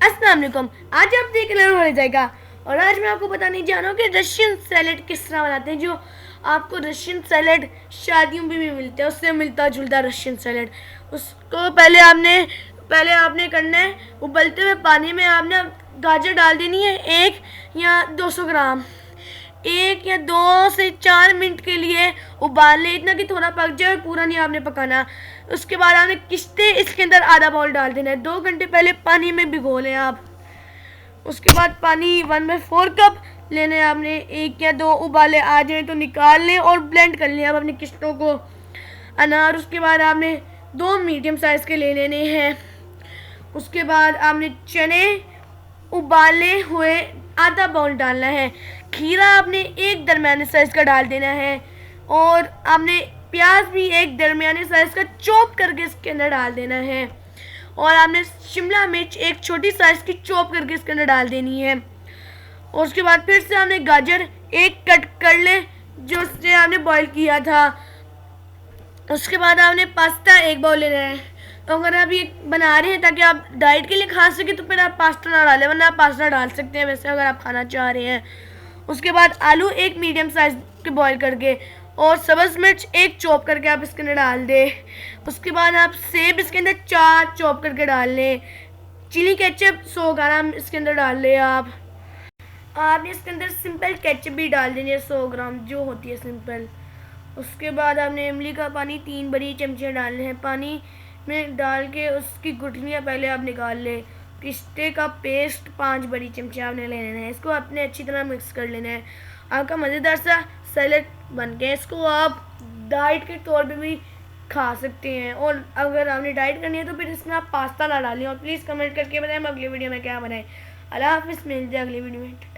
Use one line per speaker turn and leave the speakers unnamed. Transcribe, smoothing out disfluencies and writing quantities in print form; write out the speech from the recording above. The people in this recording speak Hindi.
अस्सलाम वालेकुम। आज आप देख रहे हो जाएगा और आज मैं आपको बताने जा रहा हूँ कि रशियन सैलेड किस तरह बनाते हैं। जो आपको रशियन सैलेड शादियों में भी मिलते हैं, उससे मिलता जुलता रशियन सैलेड। उसको पहले आपने करना है, उबलते हुए पानी में आपने गाजर डाल देनी है 1 या 200 ग्राम। 1 या 2 से 4 मिनट के लिए उबाल ले, इतना कि थोड़ा पक जाए, पूरा नहीं आपने पकाना। उसके बाद आपने किश्ते इसके अंदर आधा बाउल डाल देना है। 2 घंटे पहले पानी में भिगो लें आप। उसके बाद पानी 1/4 कप लेने आपने। 1 या 2 उबाले आ जाए तो निकाल लें और ब्लेंड कर लें आप अपनी किश्तों को। अनार उसके बाद आपने 2 मीडियम साइज़ के ले लेने हैं। उसके बाद आपने चने उबाले हुए आधा बाउल डालना है। खीरा आपने एक दरमियाने साइज़ का डाल देना है और आपने प्याज भी एक दरमियाने साइज़ का चॉप करके इसके अंदर डाल देना है। और आपने शिमला मिर्च एक छोटी साइज़ की चॉप करके इसके अंदर डाल देनी है। और उसके बाद फिर से आपने गाजर एक कट कर लें जो उससे आपने बॉईल किया था। उसके बाद आपने पास्ता एक बाउल लेना है। तो अगर आप ये बना रहे हैं ताकि आप डाइट के लिए खा सकें तो फिर आप पास्ता ना डालें, वरना आप पास्ता डाल सकते हैं वैसे अगर आप खाना चाह रहे हैं। उसके बाद आलू एक मीडियम साइज़ के बॉईल करके और सब्ज़ मिर्च एक चॉप करके आप इसके अंदर डाल दें। उसके बाद आप सेब इसके अंदर 4 चॉप करके डाल लें। चिली केचप 100 ग्राम इसके अंदर डाल लें आपने इसके अंदर सिंपल केचप भी डाल देनी है 100 ग्राम जो होती है सिंपल। उसके बाद आपने इमली का पानी 3 बड़ी चमचे डालने हैं। पानी में डाल के उसकी गुठलियाँ पहले आप निकाल लें। पिस्ते का पेस्ट 5 बड़ी चमचे आपने ले लेना है। इसको आपने अच्छी तरह मिक्स कर लेना है। आपका मज़ेदार सा सैलेड बन गया। इसको आप डाइट के तौर पे भी खा सकते हैं और अगर आपने डाइट करनी है तो फिर इसमें आप पास्ता ना डालें। और प्लीज़ कमेंट करके बताएं हम अगली वीडियो में क्या बनाएं। अल्लाह हाफ़िज़, मिलते हैं अगली वीडियो में।